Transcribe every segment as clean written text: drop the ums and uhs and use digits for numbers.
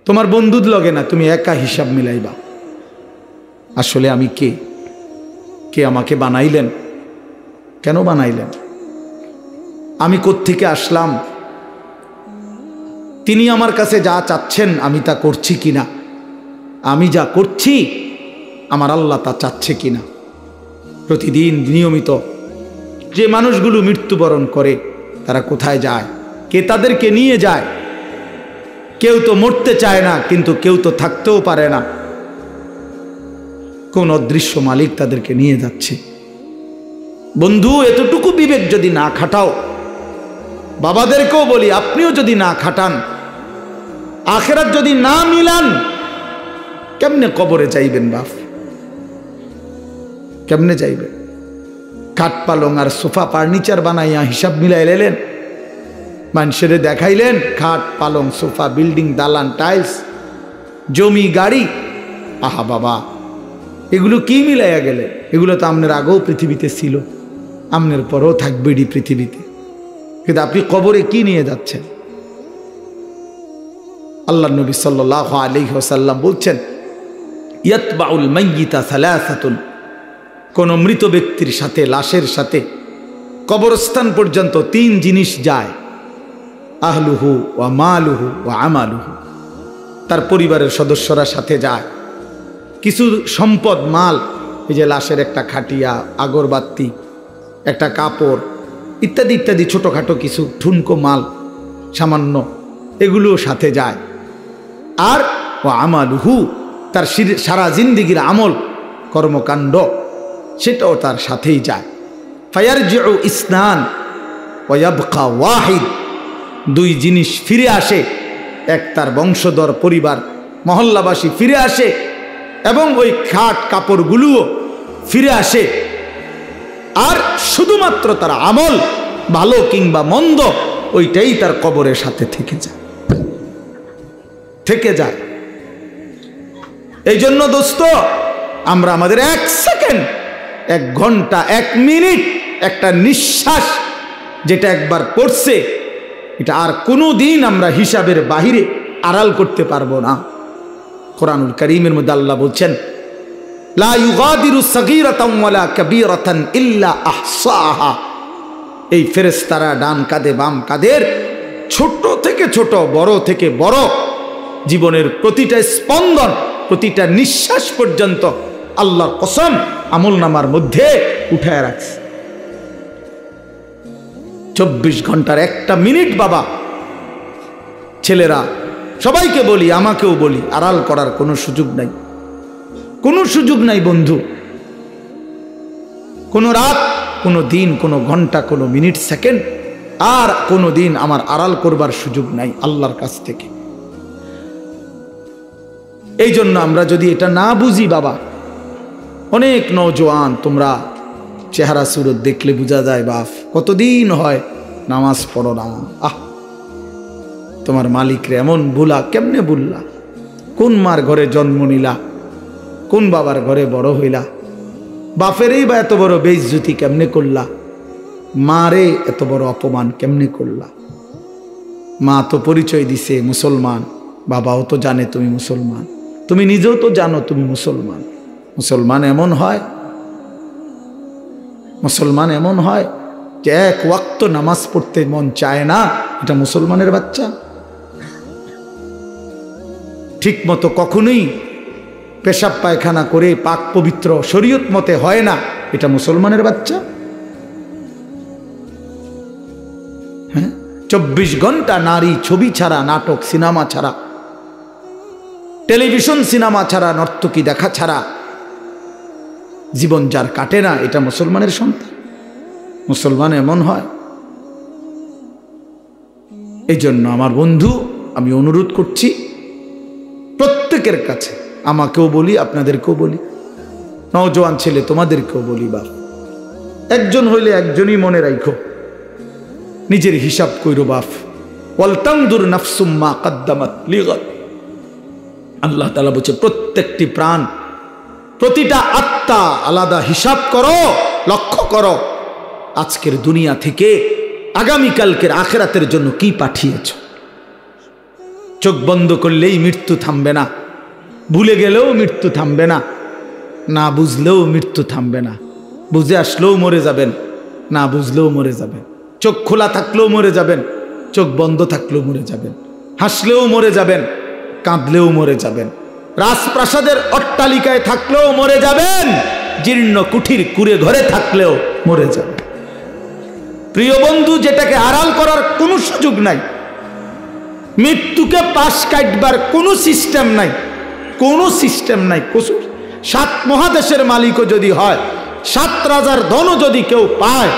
তোমার বন্ধুর লগে না, তুমি একা হিসাব মিলাইবা। আসলে আমি কে? কে আমাকে বানাইলেন? কেন বানাইলেন? আমি কোত্থেকে আসলাম? তিনি আমার কাছে যা চাচ্ছেন আমি তা করছি কিনা? আমি যা করছি আমার আল্লাহ তা চাচ্ছে কিনা? প্রতিদিন নিয়মিত যে মানুষগুলো মৃত্যুবরণ করে তারা কোথায় যায়? কে তাদেরকে নিয়ে যায়? কেউ তো মরতে চায় না, কিন্তু কেউ তো থাকতেও পারে না। কোন অদৃশ্য মালিক তাদেরকে নিয়ে যাচ্ছে। বন্ধু, এতটুকু বিবেক যদি না খাটাও, বাবাদেরকেও বলি আপনিও যদি না খাটান, আখিরাত যদি না মিলান, কেমনে কবরে যাইবেন বাপ? কেমনে যাইবেন? খাট পালং আর সোফা ফার্নিচার বানাইয়া হিসাব মিলাই লেলেন, মানুষের দেখাইলেন খাট পালং সোফা বিল্ডিং দালান টাইলস জমি গাড়ি। আহা বাবা, এগুলো কি মিলাইয়া গেলে? এগুলো তো আপনার আগেও পৃথিবীতে ছিল, আপনার পরেও থাকবেই পৃথিবীতে, কিন্তু আপনি কবরে কি নিয়ে যাচ্ছেন? আল্লাহ নবী সাল্লাল্লাহু আলাইহি ওয়াসাল্লাম বলছেন, ইয়াতবাউল মাইয়িতা সালাসাতুন, কোন মৃত ব্যক্তির সাথে, লাশের সাথে কবরস্থান পর্যন্ত তিন জিনিস যায়। আহলুহু ওয়া মালুহু ওয়া আমালুহু, তার পরিবারের সদস্যরা সাথে যায়। কিছু সম্পদ মাল, এই যে লাশের একটা খাটিয়া, আগরবাতি, একটা কাপড় ইত্যাদি ইত্যাদি ছোটোখাটো কিছু ঠুনকো মাল সামান্য, এগুলোও সাথে যায়। আর ও আমালুহু, তার সারা জিন্দিগির আমল কর্মকাণ্ড সেটাও তার সাথেই যায়। ফায়ারজিউ ইসনান ওয়া ইয়াবকা ওয়াহিদ, দুই জিনিস ফিরে আসে, এক তার বংশধর পরিবার মহল্লাবাসী ফিরে আসে, এবং ওই খাট কাপড়গুলোও ফিরে আসে। আর শুধুমাত্র তার আমল ভালো কিংবা মন্দ ওইটাই তার কবরের সাথে থেকে যায়। এই জন্য দোস্ত, আমরা আমাদের এক সেকেন্ড, এক ঘন্টা, এক মিনিট, একটা নিঃশ্বাস যেটা একবার পড়ছে, এটা আর কোনো দিন আমরা হিসাবের বাহিরে আড়াল করতে পারবো না। কোরআনুল কারীমের মধ্যে আল্লাহ বলছেন, লা ইউগাদিরু সাগীরাতান ওয়ালা কাবীরাতান ইল্লা আহসাহা। এই ফেরেশতারা ডান কাঁধে বাম কাঁধের ছোট থেকে ছোট, বড় থেকে বড় জীবনের প্রতিটা স্পন্দন, প্রতিটা নিঃশ্বাস পর্যন্ত আল্লাহর কসম আমলনামার মধ্যে উঠায় রাখছে। 24 ঘন্টার একটা মিনিট বাবা, ছেলেরা সবাইকে বলি, আমাকেও বলি, আড়াল করার কোনো সুযোগ নাই, কোনো সুযোগ নাই বন্ধু। কোনো রাত, কোনো দিন, কোনো ঘন্টা, কোনো মিনিট, সেকেন্ড আর কোনো দিন আমার আড়াল করবার সুযোগ নাই আল্লাহর কাছ থেকে। এই জন্য আমরা যদি এটা না বুঝি বাবা, অনেক নওজোয়ান তোমরা চেহারা সুরত দেখলে বোঝা যায় বাপ কতদিন হয় নামাজ পড়ো না। তোমার মালিকরে এমন ভুলা, কেমনে ভুললা? কোন মার ঘরে জন্ম নিলা? কোন বাবার ঘরে বড় হইলা? বাপেরই বা এত বড় বেইজ্জতি কেমনে করলা? মারে এত বড় অপমান কেমনে করলা? মা তো পরিচয় দিছে মুসলমান, বাবাও তো জানে তুমি মুসলমান, তুমি নিজেও তো জানো তুমি মুসলমান। মুসলমান এমন হয়, মুসলমান এমন হয় যে এক ওয়াক্ত নামাজ পড়তে মন চায় না, এটা মুসলমানের বাচ্চা? ঠিক মতো কখনোই পেশাব পায়খানা করে পাক পবিত্র শরীয়ত মতে হয় না, এটা মুসলমানের বাচ্চা? হ্যাঁ, 24 ঘন্টা নারী ছবি ছাড়া, নাটক সিনেমা ছাড়া, টেলিভিশন সিনেমা ছাড়া, নর্তকী দেখা ছাড়া জীবন যার কাটে না, এটা মুসলমানের সন্তান? মুসলমান এমন হয়? এই জন্য আমার বন্ধু, আমি অনুরোধ করছি প্রত্যেকের কাছে, আমাকেও বলি, আপনাদেরকেও বলি, নওজোয়ান ছেলে তোমাদেরকেও বলি, বাপ একজন হইলে একজনই মনে রাখো, নিজের হিসাব কইরো বাপ। ওয়ালতানদুর নাফসুম মা কদ্দামাত লিগাদ। আল্লাহ তাআলা বলছে প্রত্যেকটি প্রাণ, প্রতিটা আত্মা আলাদা হিসাব করো, লক্ষ্য করো আজকের দুনিয়া থেকে আগামীকালকের আখিরাতের জন্য কি পাঠিয়েছ। চোখ বন্ধ করলেই মৃত্যু থামবে না, ভুলে গেলেও মৃত্যু থামবে না, না বুঝলেও মৃত্যু থামবে না। বুঝে আসলেও মরে যাবেন, না বুঝলেও মরে যাবেন। চোখ খোলা থাকলেও মরে যাবেন, চোখ বন্ধ থাকলেও মরে যাবেন। হাসলেও মরে যাবেন, কাঁদলেও মরে যাবেন। রাজপ্রাসাদের অট্টালিকায় থাকলেও মরে যাবেন, জীর্ণ কুঠির কুড়ে ঘরে থাকলেও মরে যাবেন। প্রিয় বন্ধু, যেটাকে আড়াল করার কোনো সুযোগ নাই, মৃত্যুকে পাশ কাটবার কোনো সিস্টেম নাই, কোনো সিস্টেম নাই। সাত মহাদেশের মালিকও যদি হয়, 7 রাজার ধনও যদি কেউ পায়,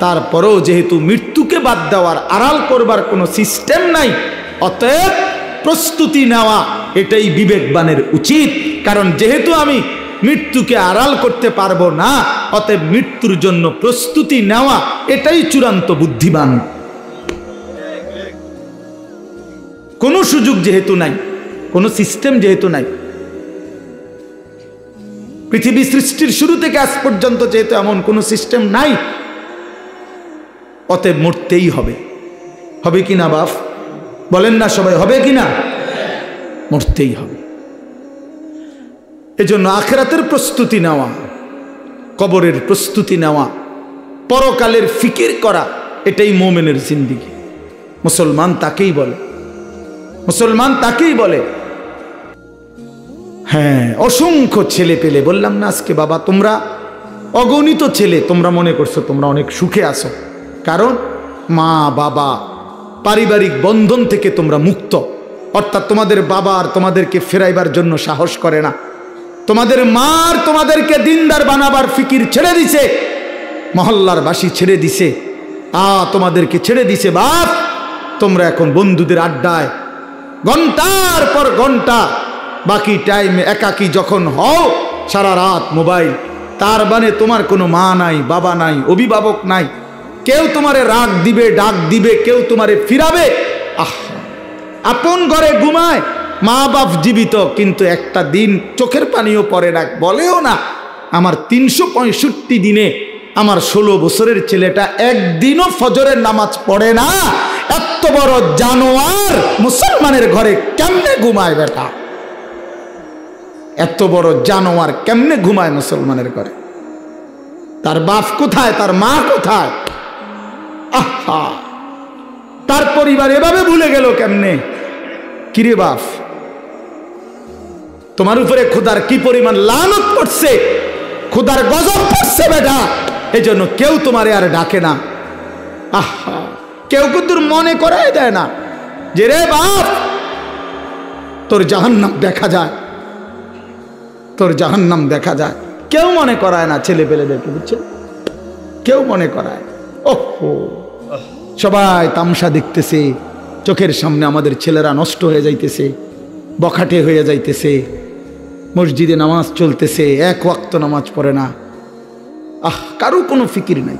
তারপরেও যেহেতু মৃত্যুকে বাদ দেওয়ার আড়াল করবার কোনো সিস্টেম নাই, অতএব প্রস্তুতি নেওয়া এটাই বিবেকবানের উচিত। কারণ যেহেতু আমি মৃত্যুকে আড়াল করতে পারবো না, অতএব মৃত্যুর জন্য প্রস্তুতি নেওয়া এটাই চূড়ান্ত বুদ্ধিমান। কোনো সুযোগ যেহেতু নাই, কোনো সিস্টেম যেহেতু নাই, পৃথিবী সৃষ্টির শুরু থেকে আজ পর্যন্ত যেহেতু এমন কোনো সিস্টেম নাই, অতএব মরতেই হবে। হবে কি না বাপ? বলেন না সবাই, হবে কি না? মরতেই হবে। এজন্য আখিরাতের প্রস্তুতি নেওয়া, কবরের প্রস্তুতি নেওয়া, পরকালের ফিকির করা, এটাই মুমিনের জিন্দেগি। মুসলমান তাকেই বলে, মুসলমান তাকেই বলে। হ্যাঁ, অসংখ্য ছেলে পেলে, বললাম না আজকে বাবা, তোমরা অগণিত ছেলে, তোমরা মনে করছো তোমরা অনেক সুখে আছো, কারণ মা বাবা পারিবারিক বন্ধন থেকে তোমরা মুক্ত। অর্থাৎ তোমাদের বাবা আর তোমাদেরকে ফেরাইবার জন্য সাহস করে না, তোমাদের মা আর তোমাদেরকে দিনদার বানাবার ফিকির ছেড়ে দিছে, মহল্লার বাসী ছেড়ে দিছে, তোমাদেরকে ছেড়ে দিছে। বাপ, তোমরা এখন বন্ধুদের আড্ডায় ঘন্টার পর ঘন্টা, বাকি টাইমে একাকী যখন হও, সারা রাত মোবাইল। তার মানে তোমার কোনো মা নাই, বাবা নাই, অভিভাবক নাই, কেউ তোমারে রাগ দিবে, ডাক দিবে, কেউ তোমারে ফিরাবে। আপন ঘরে ঘুমায়, মা বাপ জীবিত, কিন্তু একটা দিন চোখের পানিও পড়ে না, বলেও না। আমার 365 দিনে আমার 16 বছরের ছেলেটা একদিনও ফজরের নামাজ পড়ে না। এত বড় জানোয়ার মুসলমানের ঘরে কেমনে ঘুমায় বেটা? এত বড় জানোয়ার কেমনে ঘুমায় মুসলমানের ঘরে? তার বাপ কোথায়? তার মা কোথায়? আহা, তার পরিবার এভাবে ভুলে গেল কেমনে? কিরে বাপ, তোমার উপরে খোদার কি পরিমাণ লানত পড়ছে, খোদার গজব পড়ছে বেটা। এই জন্য কেউ তোমারে আর ডাকে না। আহা, কেউ কিন্তু মনে করাই দেয় না যে রে বাপ, তোর জাহান্নাম দেখা যায়, তোর জাহান্নাম দেখা যায়। কেউ মনে করায় না ছেলে পেলেদেরকে, বুঝছো? কেউ মনে করায়। ওহো, সবাই তামসা দেখতেছে, চোখের সামনে আমাদের ছেলেরা নষ্ট হয়ে যাইতেছে, বখাটে হয়ে যাইতেছে, মসজিদে নামাজ চলতেছে, 1 ওয়াক্ত নামাজ পড়ে না। কারো কোনো ফিকির নাই।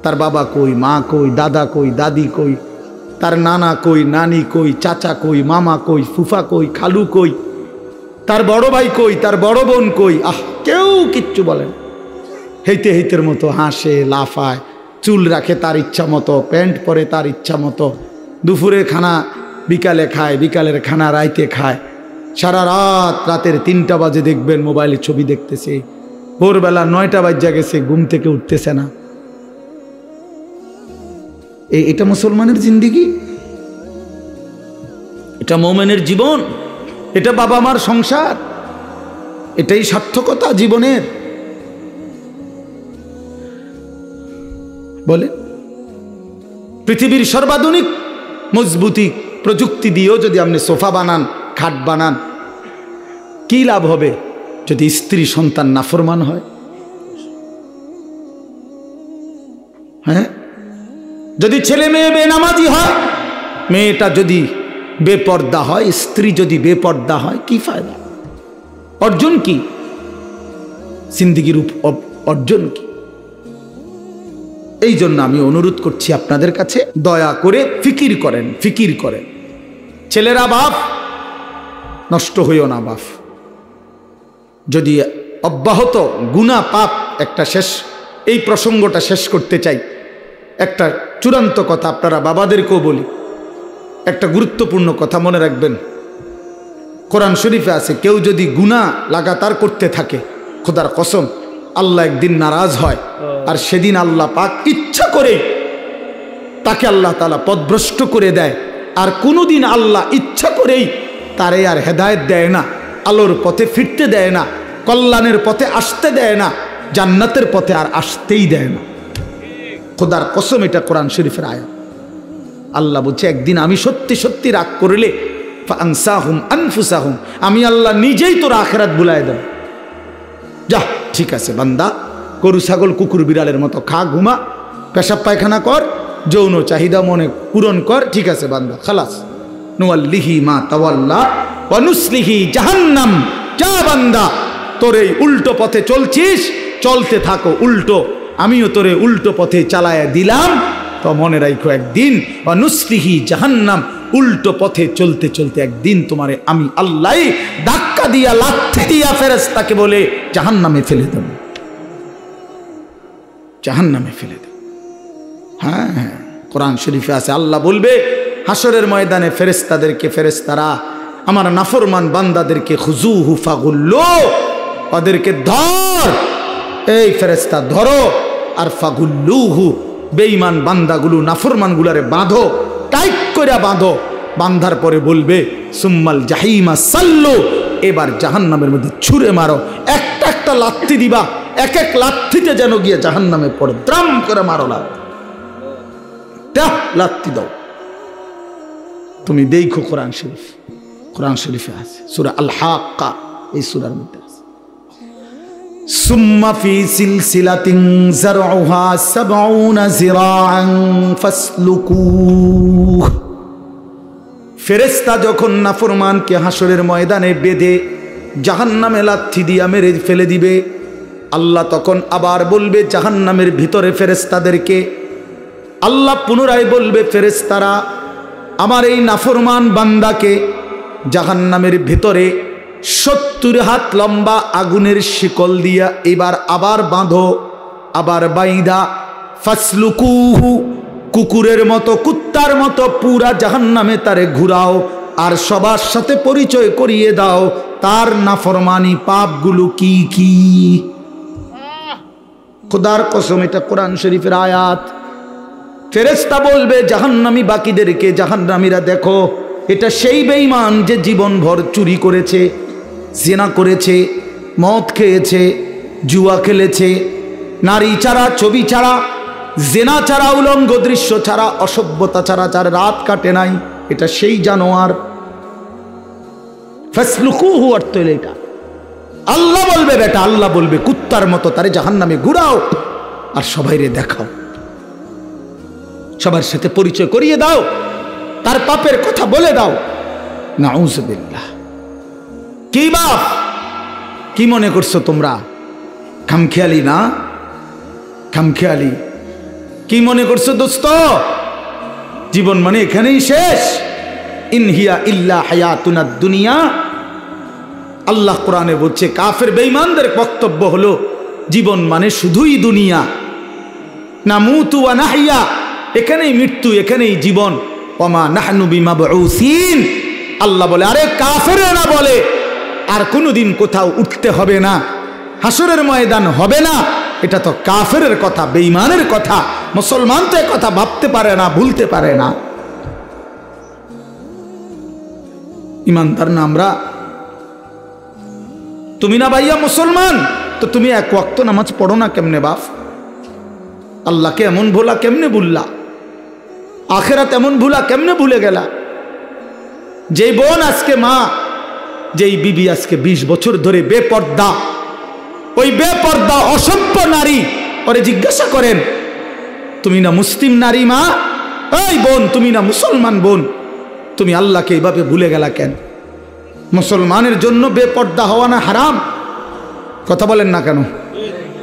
তার বাবা কই, মা কই, দাদা কই, দাদি কই, তার নানা কই, নানি কই, চাচা কই, মামা কই, ফুফা কই, খালু কই, তার বড় ভাই কই, তার বড় বোন কই। কেউ কিচ্ছু বলেন। হেইতে হেইতের মতো হাসে, লাফায়, চুল রাখে তার ইচ্ছা মতো, প্যান্ট পরে তার ইচ্ছা মতো, দুপুরের খানা বিকালে খায়, বিকালের খানা রাইতে খায়, সারা রাত, রাতের 3টা বাজে দেখবেন মোবাইলে ছবি দেখতেছে, ভোরবেলা 9টা বাজে গেছে, ঘুম থেকে উঠতেছে না। এটা মুসলমানের জিন্দেগি? এটা মুমিনের জীবন? এটা বাবা মার সংসার? এটাই সার্থকতা জীবনের? বলে পৃথিবীর সর্বাধুনিক মজবুতি প্রযুক্তি দিয়েও যদি আপনি সোফা বানান, খাট বানান, কি লাভ হবে যদি স্ত্রী সন্তান নাফরমান হয়? হ্যাঁ, যদি ছেলে মেয়ে বেনামাজি হয়, মেয়েটা যদি বেপর্দা হয়, স্ত্রী যদি বেপর্দা হয়, কি ফায়দা? অর্জন কি? জিন্দেগির অর্জন কি? এই জন্য আমি অনুরোধ করছি আপনাদের কাছে, দয়া করে ফিকির করেন, ফিকির করেন। ছেলেরা বাপ, নষ্ট হইও না বাপ। যদি অব্যাহত গুনাহ পাপ, একটা শেষ, এই প্রসঙ্গটা শেষ করতে চাই। একটা চূড়ান্ত কথা আপনারা বাবাদেরকেও বলি, একটা গুরুত্বপূর্ণ কথা মনে রাখবেন, কোরআন শরীফে আছে কেউ যদি গুনাহ লাগাতার করতে থাকে, খোদার কসম আল্লাহ একদিন নারাজ হয়, আর সেদিন আল্লাহ পাক ইচ্ছা করে তাকে আল্লাহ তাআলা পথভ্রষ্ট করে দেয়। আর কোনোদিন আল্লাহ ইচ্ছা করেই তারে আর হেদায়েত দেয় না, আলোর পথে ফিরতে দেয় না, কল্যাণের পথে আসতে দেয় না, জান্নাতের পথে আর আসতেই দেয় না। খোদার কসম, এটা কোরআন শরীফের আয়াত। আল্লাহ বলছে একদিন আমি সত্যি সত্যি রাগ করলে ফাআনসাহুম আনফুসাহুম, আমি আল্লাহ নিজেই তোর আখিরাত ভুলায় দেব। যা ঠিক আছে বান্দা, গরু ছাগল কুকুর বিড়ালের মতো খা, ঘুমা, পেশাব পায়খানা কর, যৌন চাহিদা মনে পূরণ কর, ঠিক আছে বান্দা, খালাস। নুয়াল্লিহি মা তাওয়াল্লা ওয়া নুসলিহি জাহান্নাম। যা বান্দা, তোর এই উল্টো পথে চলছিস, চলতে থাকো উল্টো, আমিও তোরে উল্টো পথে চালায়া দিলাম। তো মনে রাখো একদিন ওয়া নুসলিহি জাহান্নাম, উল্টো পথে চলতে চলতে একদিন তোমারে আমি আল্লাহ ধাক্কা দিয়া লাথি দিয়া ফেরেশতাকে বলে জাহান্নামে ফেলে দেব, জাহান্নামে ফেলে দেব। হ্যাঁ হ্যাঁ, কোরআন শরীফে আছে আল্লাহ বলবে হাসরের ময়দানে ফেরেশতাদেরকে, ফেরেশতারা আমার নাফরমান বান্দাদেরকে খুজুহু ফাগুল্লু, ওদেরকে ধর, এই ফেরেশতা ধরো, আর ফাগুল্লুহু বেঈমান বান্দাগুলো নাফরমানগুলারে বাঁধো, টাইট করে বাঁধো। বাঁধার পরে বলবে সুম্মাল জাহিমা সাল্লু, এবার জাহান্নামের মধ্যে ছুঁড়ে মারো, একটা একটা লাথি দিবা, এক এক লাথিতে যেন গিয়ে জাহান্নামে পড়ে, দ্রাম করে মারো লাথি দাও। তুমি দেখো কোরআন শরীফ, কোরআন শরীফে আছে সূরা আল হাক্কা, এই সূরার মধ্যে আছে সুম্মা ফি সিলসিলাতিন যারউহা ৭০ যিরাআন ফাসলুকুহ। ফেরেশতা যখন নাফরমানকে হাসরের ময়দানে বেঁধে জাহান্নামে লাথি দিয়া মেরে ফেলে দিবে, আল্লাহ তখন আবার বলবে জাহান্নামের ভিতরে ফেরেশতাদেরকে, আল্লাহ পুনরায় বলবে ফেরেশতারা আমার এই নাফরমান বান্দাকে জাহান্নামের ভিতরে ৭০ হাত লম্বা আগুনের শিকল দিয়া এবার আবার বাঁধো, আবার বাইদা ফাসলুকুহু, কুকুরের মতো কুত্তার মতো পুরা জাহান্নামে তারে ঘুরাও, আর সবার সাথে পরিচয় করিয়ে দাও তার নাফরমানি পাপগুলো কি কি। খোদার কসম, এটা কোরআন শরীফের আয়াত। ফেরেশতা বলবে জাহান্নামী বাকিদেরকে, জাহান্নামীরা দেখো এটা সেই বেঈমান যে জীবনভর চুরি করেছে, জিনা করেছে, মদ খেয়েছে, জুয়া খেলেছে, নারী ছাড়া, ছবি ছাড়া, জিনা ছাড়া, উলঙ্গ দৃশ্য ছাড়া, অসভ্যতা ছাড়া যার রাত কাটে নাই, এটা সেই জানোয়ার। ফাসলুকুহু অর্থ হলো এটা। আল্লাহ বলবে বেটা, আল্লাহ বলবে কুত্তার মতো তারে জাহান্নামে ঘুরাও, আর সবাইরে দেখাও, সবার সাথে পরিচয় করিয়ে দাও, তার পাপের কথা বলে দাও। নাউযুবিল্লাহ। কি বাপ, কি মনে করছো তোমরা? খামখেয়ালি না, খামখেয়ালি। কি মনে করছো দোস্ত? জীবন মানে এখানেই শেষ? ইনহিয়া ইল্লা হায়াতুনাদ দুনিয়া। আল্লাহ কোরআনে বলছে কাফের বেঈমানদের বক্তব্য হলো জীবন মানে শুধুই দুনিয়া, নামুতু ওয়া নাহইয়া, এখানেই মৃত্যু, এখানেই জীবন। ওমা নাহনু বিমাবউসিন। আল্লাহ বলে আরে কাফেররা বলে আর কোনোদিন কোথাও উঠতে হবে না, হাসরের ময়দান হবে না, এটা তো কাফেরের কথা, বেঈমানের কথা। মুসলমান তো কথা ভাবতে পারে না, ভুলতে পারে না। ইমানদার না আমরা? তুমি না ভাইয়া মুসলমান, তো তুমি এক ওয়াক্ত নামাজ পড়ো না কেমনে বাপ? আল্লাহকে এমন ভোলা কেমনে ভুললা? আখেরাত এমন ভুলা কেমনে ভুলে গেলা? যেই বোন আজকে মা, যেই বিবি আজকে 20 বছর ধরে বেপর্দা, ওই বেপর্দা অসভ্য নারী, ওরে জিজ্ঞাসা করেন তুমি না মুসলিম নারী মা? এই বোন, তুমি না মুসলমান বোন, তুমি আল্লাহকে এইভাবে ভুলে গেলা কেন? মুসলমানের জন্য বেপর্দা হওয়া না হারাম? কথা বলেন না কেন?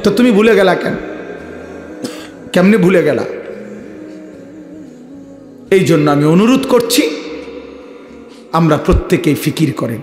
তো তুমি ভুলে গেলা কেন? কেমনে ভুলে গেলা? এই জন্য আমি অনুরোধ করছি আমরা প্রত্যেকেই ফিকির করেন।